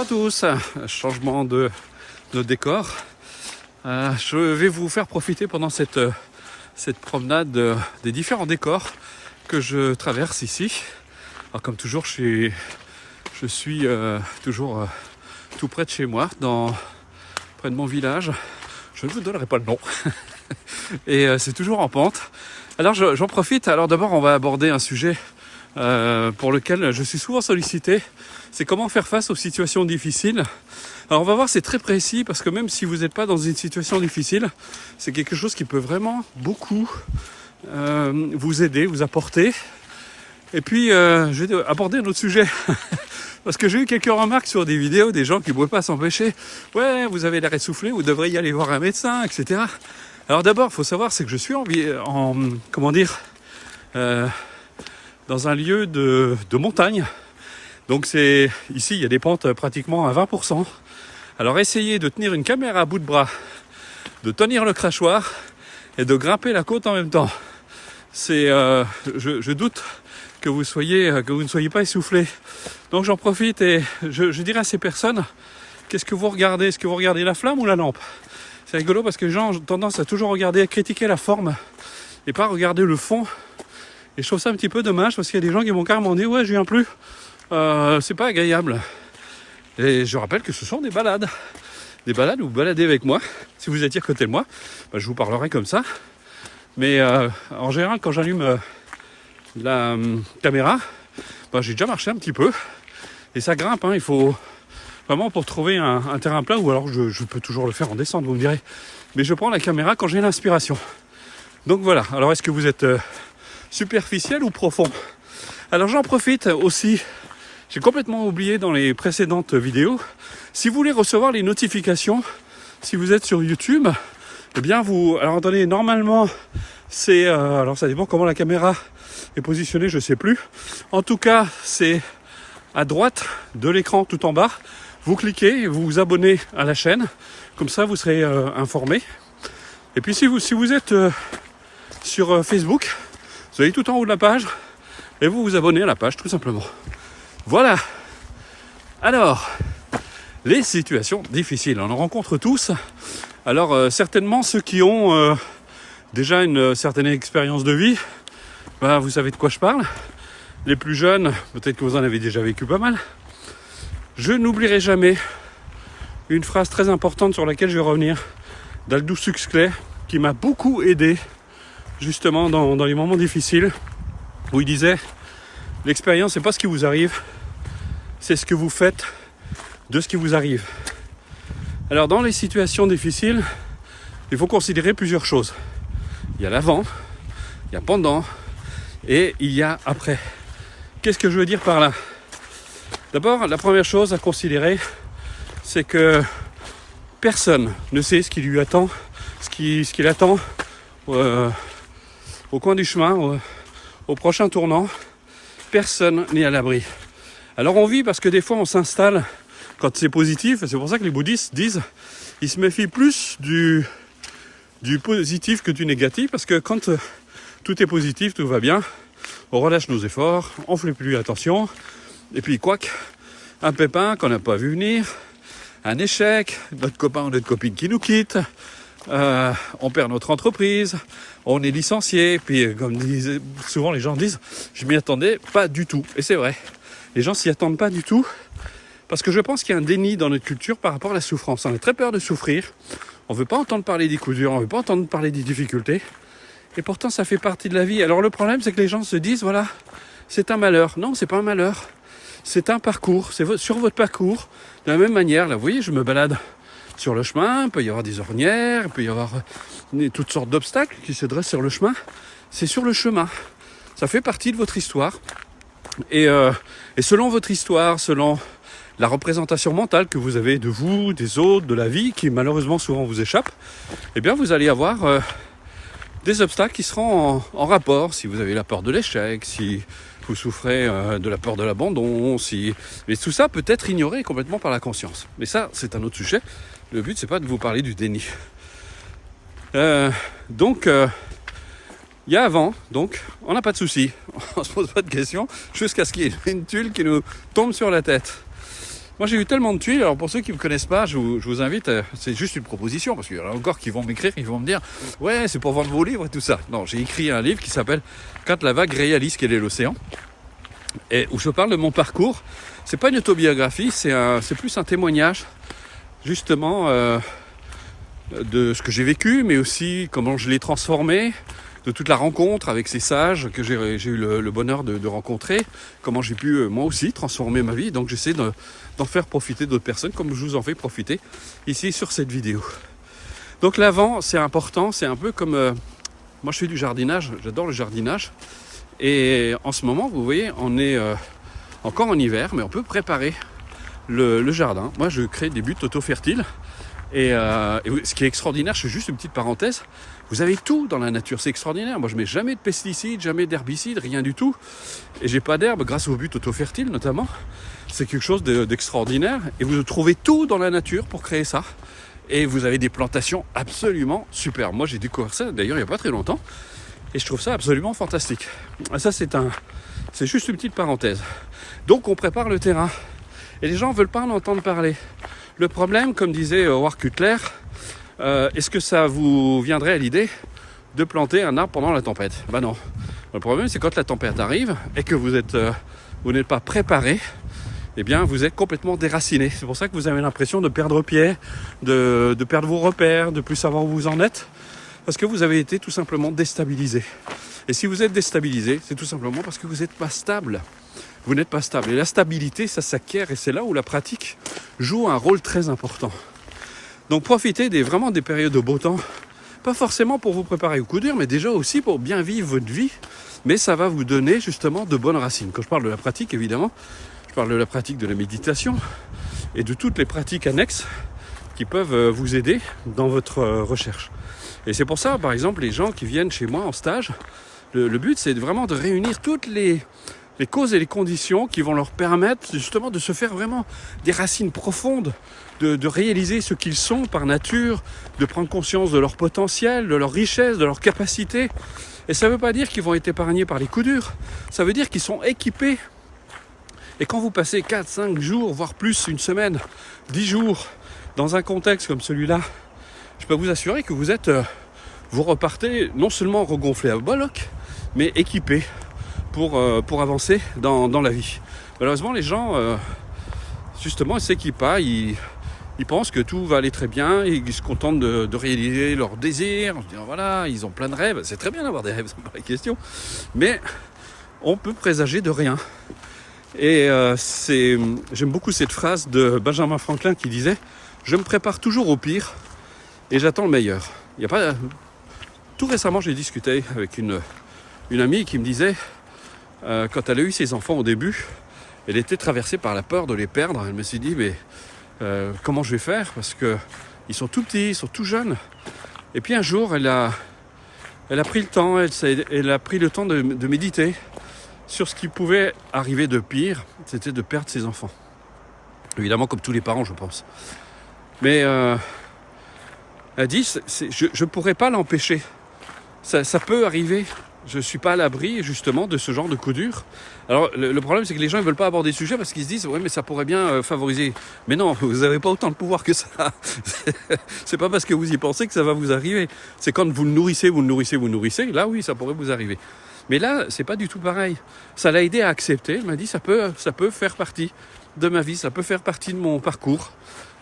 à tous, changement de décor. Je vais vous faire profiter pendant cette promenade des différents décors que je traverse ici. Alors comme toujours, je suis toujours tout près de chez moi, près de mon village. Je ne vous donnerai pas le nom. Et c'est toujours en pente. Alors j'en profite. Alors d'abord, on va aborder un sujet pour lequel je suis souvent sollicité. C'est comment faire face aux situations difficiles. Alors on va voir, c'est très précis parce que même si vous n'êtes pas dans une situation difficile, c'est quelque chose qui peut vraiment beaucoup vous aider, vous apporter. Et puis je vais aborder un autre sujet. Parce que j'ai eu quelques remarques sur des vidéos des gens qui ne pouvaient pas s'empêcher. Ouais, vous avez l'air essoufflé, vous devriez aller voir un médecin, etc. Alors d'abord, il faut savoir, c'est que je suis dans un lieu de montagne. Donc ici, il y a des pentes pratiquement à 20%. Alors essayez de tenir une caméra à bout de bras, de tenir le crachoir et de grimper la côte en même temps. Je doute que vous ne soyez pas essoufflé. Donc j'en profite et je dirais à ces personnes, qu'est-ce que vous regardez? Est-ce que vous regardez la flamme ou la lampe? C'est rigolo parce que les gens ont tendance à toujours à critiquer la forme et pas regarder le fond. Et je trouve ça un petit peu dommage parce qu'il y a des gens qui m'ont carrément dit ouais, je viens plus. C'est pas agréable. Et je rappelle que ce sont des balades. Des balades où vous baladez avec moi. Si vous étiez à côté de moi, je vous parlerai comme ça. Mais en général, quand j'allume la caméra, j'ai déjà marché un petit peu. Et ça grimpe, il faut vraiment pour trouver un terrain plat, ou alors je peux toujours le faire en descente, vous me direz. Mais je prends la caméra quand j'ai l'inspiration. Donc voilà. Alors est-ce que vous êtes superficiel ou profond? Alors j'en profite aussi. J'ai complètement oublié dans les précédentes vidéos. Si vous voulez recevoir les notifications, si vous êtes sur YouTube, eh bien alors attendez, normalement c'est alors ça dépend comment la caméra est positionnée, je sais plus. En tout cas, c'est à droite de l'écran tout en bas. Vous cliquez, vous vous abonnez à la chaîne, comme ça vous serez informé. Et puis si vous êtes sur Facebook, vous allez tout en haut de la page et vous vous abonnez à la page tout simplement. Voilà. Alors, les situations difficiles, on en rencontre tous. Alors certainement ceux qui ont déjà une certaine expérience de vie, vous savez de quoi je parle. Les plus jeunes, peut-être que vous en avez déjà vécu pas mal. Je n'oublierai jamais une phrase très importante sur laquelle je vais revenir d'Aldous Huxley, qui m'a beaucoup aidé justement dans les moments difficiles, où il disait « L'expérience, c'est pas ce qui vous arrive, c'est ce que vous faites de ce qui vous arrive. » Alors dans les situations difficiles, il faut considérer plusieurs choses. Il y a l'avant, il y a pendant et il y a après. Qu'est-ce que je veux dire par là? D'abord, la première chose à considérer, c'est que personne ne sait ce qui lui attend, ce qu'il attend au coin du chemin, au prochain tournant. Personne n'est à l'abri. Alors on vit parce que des fois on s'installe quand c'est positif, et c'est pour ça que les bouddhistes disent ils se méfient plus du positif que du négatif, parce que quand tout est positif, tout va bien, on relâche nos efforts, on ne fait plus attention, et puis quoique, un pépin qu'on n'a pas vu venir, un échec, notre copain ou notre copine qui nous quitte, on perd notre entreprise, on est licencié, puis comme souvent les gens disent, je m'y attendais pas du tout, et c'est vrai. Les gens s'y attendent pas du tout parce que je pense qu'il y a un déni dans notre culture par rapport à la souffrance. On a très peur de souffrir. On ne veut pas entendre parler des coups durs. On ne veut pas entendre parler des difficultés. Et pourtant, ça fait partie de la vie. Alors le problème, c'est que les gens se disent, voilà, c'est un malheur. Non, c'est pas un malheur. C'est un parcours. C'est sur votre parcours. De la même manière, là, vous voyez, je me balade sur le chemin. Il peut y avoir des ornières. Il peut y avoir toutes sortes d'obstacles qui se dressent sur le chemin. C'est sur le chemin. Ça fait partie de votre histoire. Et selon votre histoire, selon la représentation mentale que vous avez de vous, des autres, de la vie, qui malheureusement souvent vous échappe, eh bien vous allez avoir des obstacles qui seront en rapport. Si vous avez la peur de l'échec, si vous souffrez de la peur de l'abandon, mais tout ça peut être ignoré complètement par la conscience. Mais ça, c'est un autre sujet. Le but, c'est pas de vous parler du déni. Donc, il y a avant, donc on n'a pas de souci, on se pose pas de questions, jusqu'à ce qu'il y ait une tuile qui nous tombe sur la tête. Moi j'ai eu tellement de tuiles, alors pour ceux qui ne me connaissent pas, je vous invite, c'est juste une proposition, parce qu'il y en a encore qui vont m'écrire, ils vont me dire « Ouais, c'est pour vendre vos livres et tout ça ». Non, j'ai écrit un livre qui s'appelle « Quand la vague réalise quel est l'océan » et où je parle de mon parcours. C'est pas une autobiographie, c'est plus un témoignage, justement, de ce que j'ai vécu, mais aussi comment je l'ai transformé, de toute la rencontre avec ces sages que j'ai eu le bonheur de rencontrer, comment j'ai pu moi aussi transformer ma vie. Donc j'essaie d'en faire profiter d'autres personnes comme je vous en fais profiter ici sur cette vidéo. Donc l'avant, c'est important, c'est un peu comme... moi je fais du jardinage, j'adore le jardinage. Et en ce moment, vous voyez, on est encore en hiver, mais on peut préparer le jardin. Moi je crée des buttes auto-fertiles. Et ce qui est extraordinaire, c'est juste une petite parenthèse, vous avez tout dans la nature, c'est extraordinaire. Moi je mets jamais de pesticides, jamais d'herbicides, rien du tout. Et j'ai pas d'herbe grâce aux buttes auto-fertiles notamment. C'est quelque chose d'extraordinaire. Et vous trouvez tout dans la nature pour créer ça. Et vous avez des plantations absolument super. Moi j'ai découvert ça d'ailleurs il n'y a pas très longtemps. Et je trouve ça absolument fantastique. Ça c'est juste une petite parenthèse. Donc on prépare le terrain. Et les gens ne veulent pas en entendre parler. Le problème, comme disait Howard Cutler, est-ce que ça vous viendrait à l'idée de planter un arbre pendant la tempête ? Ben non. Le problème, c'est quand la tempête arrive et que vous n'êtes pas préparé, eh bien, vous êtes complètement déraciné. C'est pour ça que vous avez l'impression de perdre pied, de perdre vos repères, de plus savoir où vous en êtes, parce que vous avez été tout simplement déstabilisé. Et si vous êtes déstabilisé, c'est tout simplement parce que vous n'êtes pas stable. Vous n'êtes pas stable. Et la stabilité, ça s'acquiert et c'est là où la pratique joue un rôle très important. Donc profitez vraiment des périodes de beau temps, pas forcément pour vous préparer au coup dur, mais déjà aussi pour bien vivre votre vie. Mais ça va vous donner justement de bonnes racines. Quand je parle de la pratique, évidemment, je parle de la pratique de la méditation et de toutes les pratiques annexes qui peuvent vous aider dans votre recherche. Et c'est pour ça, par exemple, les gens qui viennent chez moi en stage, le but c'est vraiment de réunir toutes les causes et les conditions qui vont leur permettre justement de se faire vraiment des racines profondes, de réaliser ce qu'ils sont par nature, de prendre conscience de leur potentiel, de leur richesse, de leur capacité. Et ça ne veut pas dire qu'ils vont être épargnés par les coups durs, ça veut dire qu'ils sont équipés. Et quand vous passez 4, 5 jours, voire plus, une semaine, 10 jours, dans un contexte comme celui-là, je peux vous assurer que vous repartez non seulement regonflé à bollock, mais équipé pour avancer dans la vie. Malheureusement, les gens, justement, ils ne s'équipent pas, ils pensent que tout va aller très bien, ils se contentent de réaliser leurs désirs, voilà, ils ont plein de rêves, c'est très bien d'avoir des rêves, c'est pas la question, mais on peut présager de rien. Et j'aime beaucoup cette phrase de Benjamin Franklin qui disait « Je me prépare toujours au pire et j'attends le meilleur ». Tout récemment, j'ai discuté avec une amie qui me disait quand elle a eu ses enfants au début, elle était traversée par la peur de les perdre. Elle me s'est dit, mais comment je vais faire ? Parce qu'ils sont tout petits, ils sont tout jeunes. Et puis un jour, elle a pris le temps, elle a pris le temps de méditer sur ce qui pouvait arriver de pire, c'était de perdre ses enfants. Évidemment, comme tous les parents, je pense. Mais elle dit, je ne pourrais pas l'empêcher. Ça peut arriver. Je ne suis pas à l'abri justement de ce genre de coup dur. Alors le problème c'est que les gens ne veulent pas aborder le sujet parce qu'ils se disent ouais mais ça pourrait bien favoriser. Mais non, vous n'avez pas autant de pouvoir que ça. C'est pas parce que vous y pensez que ça va vous arriver. C'est quand vous le nourrissez, là oui ça pourrait vous arriver. Mais là c'est pas du tout pareil. Ça l'a aidé à accepter. Elle m'a dit ça peut faire partie de ma vie, ça peut faire partie de mon parcours.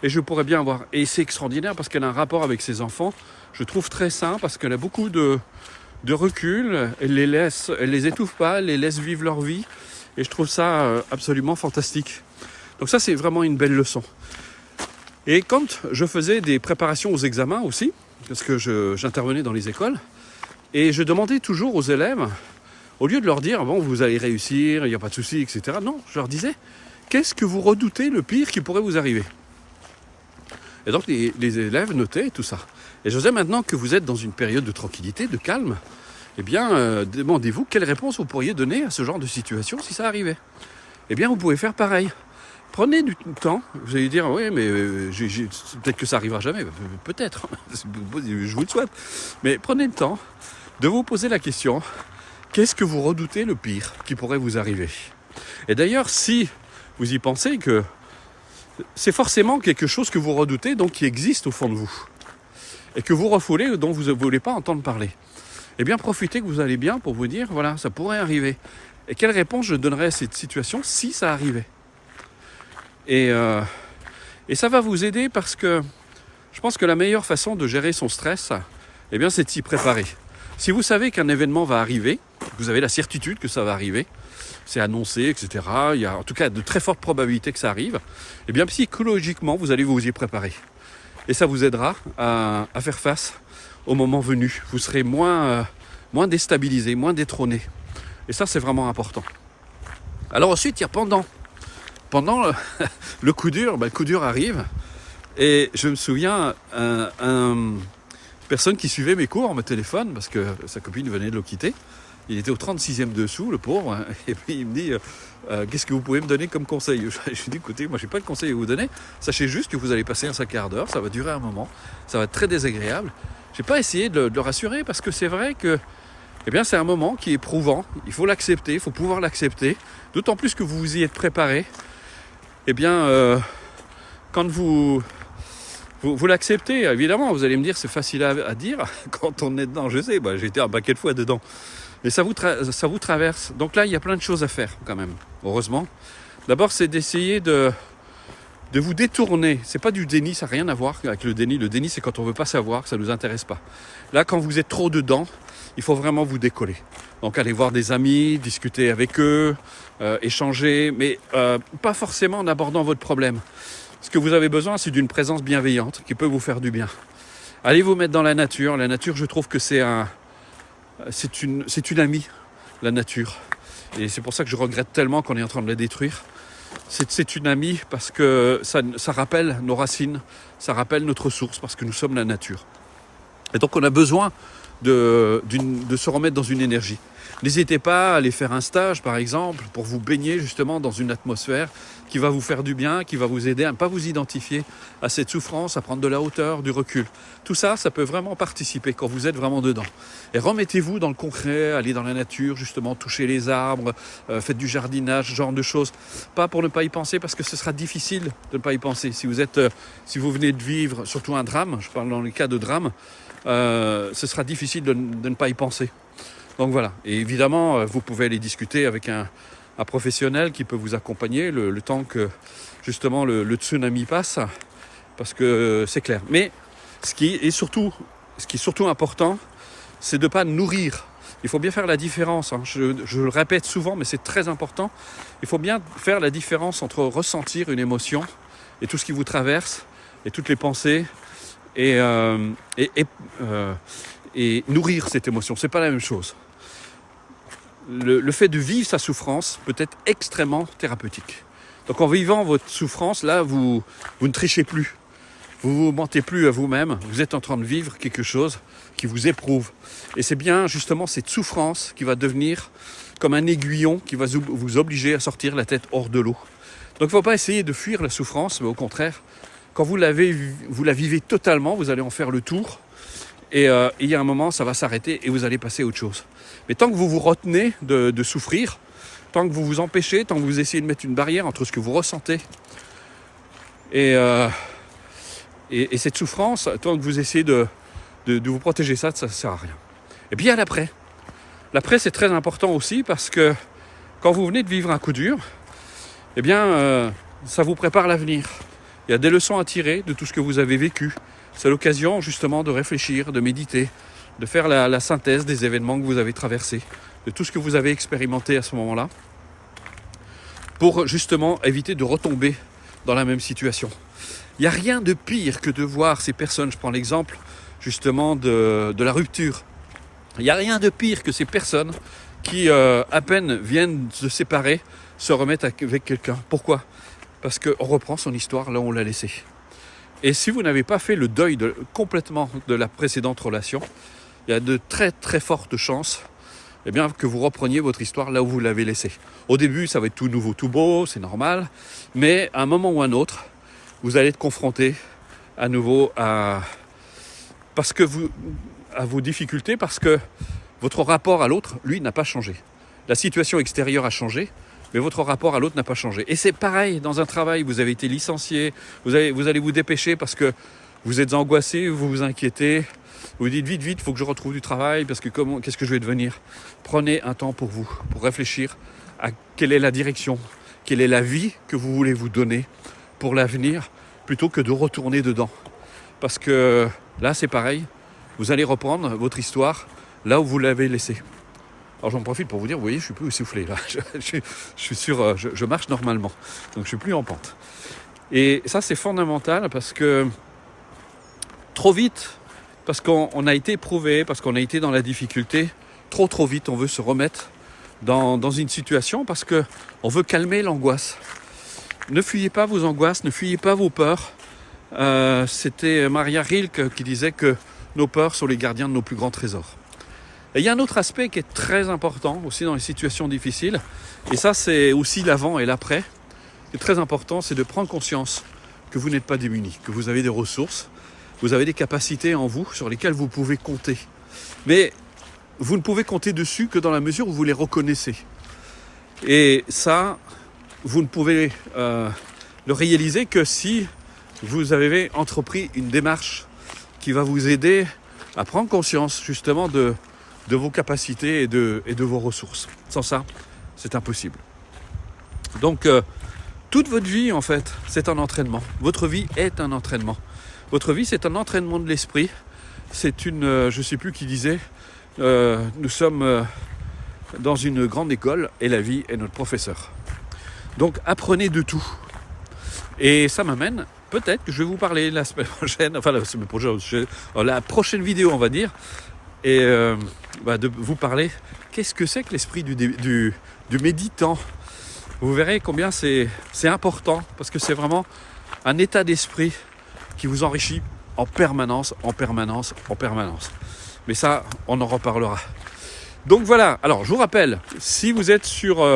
Et je pourrais bien avoir. Et c'est extraordinaire parce qu'elle a un rapport avec ses enfants, je trouve très sain parce qu'elle a beaucoup de recul, elle les étouffe pas, elle les laisse vivre leur vie et je trouve ça absolument fantastique. Donc ça c'est vraiment une belle leçon. Et quand je faisais des préparations aux examens aussi, parce que j'intervenais dans les écoles, et je demandais toujours aux élèves, au lieu de leur dire bon vous allez réussir, il n'y a pas de souci, etc. Non, je leur disais qu'est-ce que vous redoutez le pire qui pourrait vous arriver ? Et donc les élèves notaient tout ça. Et je disais maintenant que vous êtes dans une période de tranquillité, de calme, eh bien demandez-vous quelle réponse vous pourriez donner à ce genre de situation si ça arrivait. Eh bien vous pouvez faire pareil. Prenez du temps, vous allez dire oui mais peut-être que ça arrivera jamais, peut-être, je vous le souhaite. Mais prenez le temps de vous poser la question, qu'est-ce que vous redoutez le pire qui pourrait vous arriver ? Et d'ailleurs si vous y pensez que c'est forcément quelque chose que vous redoutez, donc qui existe au fond de vous, et que vous refoulez, dont vous ne voulez pas entendre parler. Eh bien, profitez que vous allez bien pour vous dire, voilà, ça pourrait arriver. Et quelle réponse je donnerais à cette situation si ça arrivait ? Et ça va vous aider parce que je pense que la meilleure façon de gérer son stress, eh bien, c'est de s'y préparer. Si vous savez qu'un événement va arriver, vous avez la certitude que ça va arriver, c'est annoncé, etc. Il y a en tout cas de très fortes probabilités que ça arrive, eh bien, psychologiquement, vous allez vous y préparer. Et ça vous aidera à faire face au moment venu. Vous serez moins déstabilisé, moins détrôné. Et ça, c'est vraiment important. Alors ensuite, il y a pendant le coup dur, le coup dur arrive. Et je me souviens, une personne qui suivait mes cours me téléphone, parce que sa copine venait de le quitter. Il était au 36e dessous, le pauvre. Et puis il me dit, qu'est-ce que vous pouvez me donner comme conseil ? Je lui dis, écoutez, moi je n'ai pas de conseil à vous donner. Sachez juste que vous allez passer un 5/4 d'heure, ça va durer un moment, ça va être très désagréable. Je n'ai pas essayé de le rassurer, parce que c'est vrai que eh bien, c'est un moment qui est éprouvant. Il faut l'accepter, il faut pouvoir l'accepter. D'autant plus que vous vous y êtes préparé. Eh bien, quand vous l'acceptez, évidemment, vous allez me dire, c'est facile à dire quand on est dedans. Je sais, j'ai été un paquet de fois dedans. Mais ça vous traverse. Donc là, il y a plein de choses à faire quand même, heureusement. D'abord, c'est d'essayer de vous détourner. C'est pas du déni, ça n'a rien à voir avec le déni. Le déni, c'est quand on ne veut pas savoir, ça ne nous intéresse pas. Là, quand vous êtes trop dedans, il faut vraiment vous décoller. Donc aller voir des amis, discuter avec eux, échanger, mais pas forcément en abordant votre problème. Ce que vous avez besoin, c'est d'une présence bienveillante qui peut vous faire du bien. Allez vous mettre dans la nature. La nature, je trouve que c'est une amie, la nature. Et c'est pour ça que je regrette tellement qu'on est en train de la détruire. C'est une amie parce que ça rappelle nos racines, ça rappelle notre source, parce que nous sommes la nature. Et donc on a besoin de se remettre dans une énergie. N'hésitez pas à aller faire un stage, par exemple, pour vous baigner justement dans une atmosphère qui va vous faire du bien, qui va vous aider à ne pas vous identifier à cette souffrance, à prendre de la hauteur, du recul. Tout ça, ça peut vraiment participer quand vous êtes vraiment dedans. Et remettez-vous dans le concret, allez dans la nature, justement, touchez les arbres, faites du jardinage, ce genre de choses. Pas pour ne pas y penser, parce que ce sera difficile de ne pas y penser. Si vous venez de vivre, surtout un drame, je parle dans les cas de drame, ce sera difficile de ne pas y penser. Donc voilà, et évidemment, vous pouvez aller discuter avec un professionnel qui peut vous accompagner le temps que justement le tsunami passe, parce que c'est clair. Mais ce qui est surtout important, c'est de ne pas nourrir. Il faut bien faire la différence, je le répète souvent, mais c'est très important. Il faut bien faire la différence entre ressentir une émotion et tout ce qui vous traverse, et toutes les pensées, et nourrir cette émotion. C'est pas la même chose. Le fait de vivre sa souffrance peut être extrêmement thérapeutique. Donc en vivant votre souffrance, là, vous ne trichez plus. Vous ne mentez plus à vous-même. Vous êtes en train de vivre quelque chose qui vous éprouve. Et c'est bien justement cette souffrance qui va devenir comme un aiguillon qui va vous obliger à sortir la tête hors de l'eau. Donc il ne faut pas essayer de fuir la souffrance, mais au contraire, quand vous la vivez totalement, vous allez en faire le tour. Et il y a un moment, ça va s'arrêter et vous allez passer à autre chose. Mais tant que vous vous retenez de souffrir, tant que vous vous empêchez, tant que vous essayez de mettre une barrière entre ce que vous ressentez et cette souffrance, tant que vous essayez de vous protéger ça ne sert à rien. Et puis il y a l'après. L'après, c'est très important aussi, parce que quand vous venez de vivre un coup dur, eh bien, ça vous prépare l'avenir. Il y a des leçons à tirer de tout ce que vous avez vécu. C'est l'occasion justement de réfléchir, de méditer, de faire la synthèse des événements que vous avez traversés, de tout ce que vous avez expérimenté à ce moment-là, pour justement éviter de retomber dans la même situation. Il n'y a rien de pire que de voir ces personnes, je prends l'exemple justement de la rupture. Il n'y a rien de pire que ces personnes qui, à peine viennent se séparer, se remettent avec quelqu'un. Pourquoi ? Parce qu'on reprend son histoire là où on l'a laissée. Et si vous n'avez pas fait le deuil complètement de la précédente relation, il y a de très très fortes chances que vous repreniez votre histoire là où vous l'avez laissée. Au début, ça va être tout nouveau, tout beau, c'est normal. Mais à un moment ou à un autre, vous allez être confronté à nouveau à vos difficultés, parce que votre rapport à l'autre, lui, n'a pas changé. La situation extérieure a changé, mais votre rapport à l'autre n'a pas changé. Et c'est pareil dans un travail, vous avez été licencié, vous allez vous dépêcher parce que vous êtes angoissé, vous vous inquiétez, vous dites vite, il faut que je retrouve du travail parce que qu'est-ce que je vais devenir? Prenez un temps pour vous, pour réfléchir à quelle est la direction, quelle est la vie que vous voulez vous donner pour l'avenir, plutôt que de retourner dedans. Parce que là, c'est pareil, vous allez reprendre votre histoire là où vous l'avez laissée. Alors j'en profite pour vous dire, vous voyez, je suis plus essoufflé là, je suis sur, je marche normalement, donc je suis plus en pente. Et ça c'est fondamental parce que trop vite, parce qu'on a été éprouvé, parce qu'on a été dans la difficulté, trop vite on veut se remettre dans une situation parce qu'on veut calmer l'angoisse. Ne fuyez pas vos angoisses, ne fuyez pas vos peurs. C'était Maria Rilke qui disait que nos peurs sont les gardiens de nos plus grands trésors. Et il y a un autre aspect qui est très important aussi dans les situations difficiles, et ça c'est aussi l'avant et l'après. Ce qui est très important, c'est de prendre conscience que vous n'êtes pas démunis, que vous avez des ressources, vous avez des capacités en vous sur lesquelles vous pouvez compter. Mais vous ne pouvez compter dessus que dans la mesure où vous les reconnaissez. Et ça, vous ne pouvez le réaliser que si vous avez entrepris une démarche qui va vous aider à prendre conscience justement de vos capacités et de vos ressources. Sans ça, c'est impossible. Donc, toute votre vie, en fait, c'est un entraînement. Votre vie est un entraînement. Votre vie, c'est un entraînement de l'esprit. C'est une, je ne sais plus qui disait, nous sommes dans une grande école et la vie est notre professeur. Donc, apprenez de tout. Et ça m'amène, peut-être que je vais vous parler la semaine prochaine, enfin la semaine prochaine, la prochaine vidéo, on va dire, et de vous parler qu'est-ce que c'est que l'esprit du méditant. Vous verrez combien c'est important, parce que c'est vraiment un état d'esprit qui vous enrichit en permanence. Mais ça, on en reparlera. Donc voilà, alors je vous rappelle, si vous êtes sur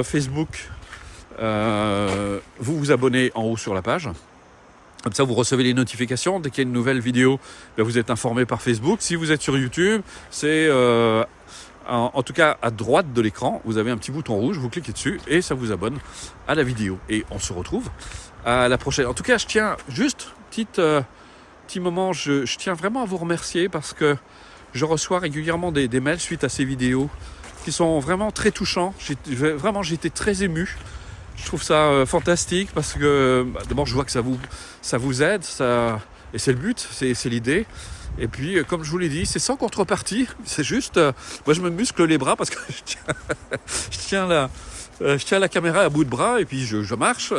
Facebook, vous vous abonnez en haut sur la page. Comme ça, vous recevez les notifications. Dès qu'il y a une nouvelle vidéo, vous êtes informé par Facebook. Si vous êtes sur YouTube, c'est en tout cas à droite de l'écran, vous avez un petit bouton rouge, vous cliquez dessus et ça vous abonne à la vidéo. Et on se retrouve à la prochaine. En tout cas, je tiens juste, petit moment, je tiens vraiment à vous remercier parce que je reçois régulièrement des mails suite à ces vidéos qui sont vraiment très touchants. J'ai été très ému. Je trouve ça fantastique parce que d'abord je vois que ça vous aide, et c'est le but, c'est l'idée. Et puis comme je vous l'ai dit, c'est sans contrepartie, c'est juste, moi je me muscle les bras parce que je tiens la caméra à bout de bras et puis je marche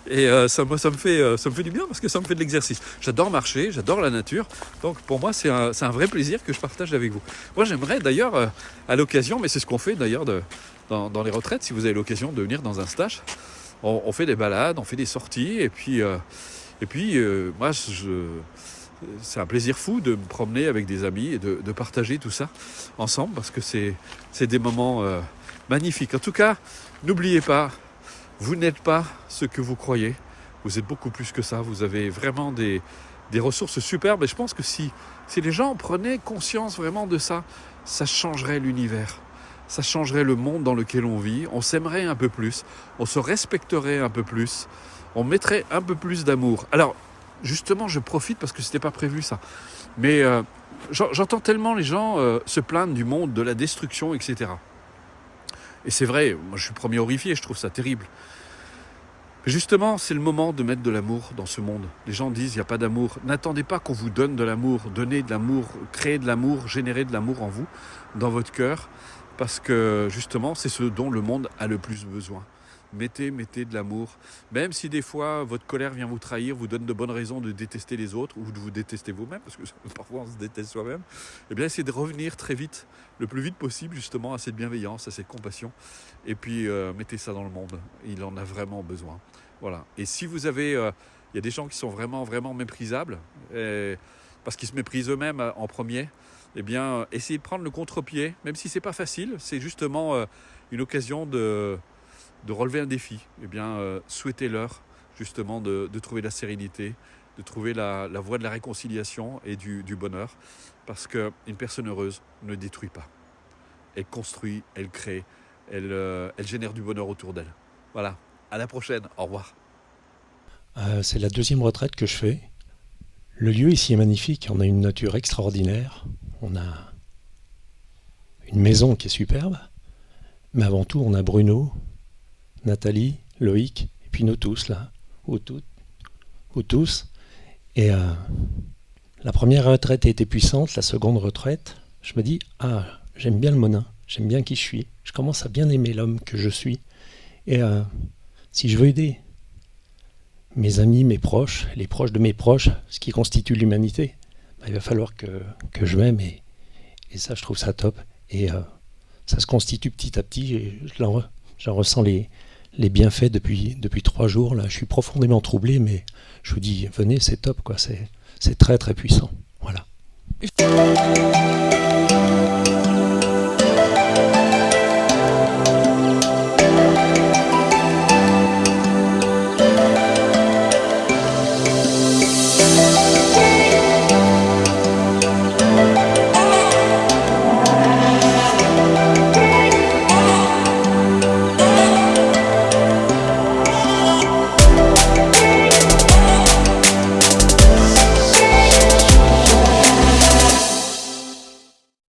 et ça me fait du bien parce que ça me fait de l'exercice. J'adore marcher, j'adore la nature, donc pour moi c'est un vrai plaisir que je partage avec vous. Moi j'aimerais d'ailleurs à l'occasion, mais c'est ce qu'on fait d'ailleurs dans les retraites, si vous avez l'occasion de venir dans un stage, on fait des balades, on fait des sorties, et puis moi, c'est un plaisir fou de me promener avec des amis et de partager tout ça ensemble, parce que c'est des moments magnifiques. En tout cas, n'oubliez pas, vous n'êtes pas ce que vous croyez, vous êtes beaucoup plus que ça, vous avez vraiment des ressources superbes, et je pense que si les gens prenaient conscience vraiment de ça, ça changerait l'univers. Ça changerait le monde dans lequel on vit, on s'aimerait un peu plus, on se respecterait un peu plus, on mettrait un peu plus d'amour. Alors, justement, je profite parce que c'était pas prévu ça, mais j'entends tellement les gens se plaindre du monde, de la destruction, etc. Et c'est vrai, moi je suis le premier horrifié, je trouve ça terrible. Mais justement, c'est le moment de mettre de l'amour dans ce monde. Les gens disent, il n'y a pas d'amour. N'attendez pas qu'on vous donne de l'amour, donnez de l'amour, créez de l'amour, générez de l'amour en vous, dans votre cœur. Parce que justement, c'est ce dont le monde a le plus besoin. Mettez de l'amour. Même si des fois, votre colère vient vous trahir, vous donne de bonnes raisons de détester les autres ou de vous détester vous-même, parce que parfois on se déteste soi-même, eh bien essayez de revenir très vite, le plus vite possible justement à cette bienveillance, à cette compassion. Et puis mettez ça dans le monde. Il en a vraiment besoin. Voilà. Et si vous avez... il y a des gens qui sont vraiment méprisables, parce qu'ils se méprisent eux-mêmes en premier, eh bien, essayez de prendre le contre-pied, même si c'est pas facile, c'est justement une occasion de relever un défi. Eh bien, souhaitez-leur justement de trouver la sérénité, de trouver la voie de la réconciliation et du bonheur, parce qu'une personne heureuse ne détruit pas. Elle construit, elle crée, elle génère du bonheur autour d'elle. Voilà, à la prochaine, au revoir. C'est la deuxième retraite que je fais. Le lieu ici est magnifique, on a une nature extraordinaire, on a une maison qui est superbe, mais avant tout on a Bruno, Nathalie, Loïc, et puis nous tous là, ou tous. Et la première retraite a été puissante, la seconde retraite, je me dis, ah, j'aime bien le Monin, j'aime bien qui je suis, je commence à bien aimer l'homme que je suis. Et si je veux aider mes amis, mes proches, les proches de mes proches, ce qui constitue l'humanité, il va falloir que je m'aime et ça, je trouve ça top. Et ça se constitue petit à petit et j'en ressens les bienfaits depuis 3 jours. Là, je suis profondément troublé, mais je vous dis, venez, c'est top, quoi. C'est très très puissant. Voilà.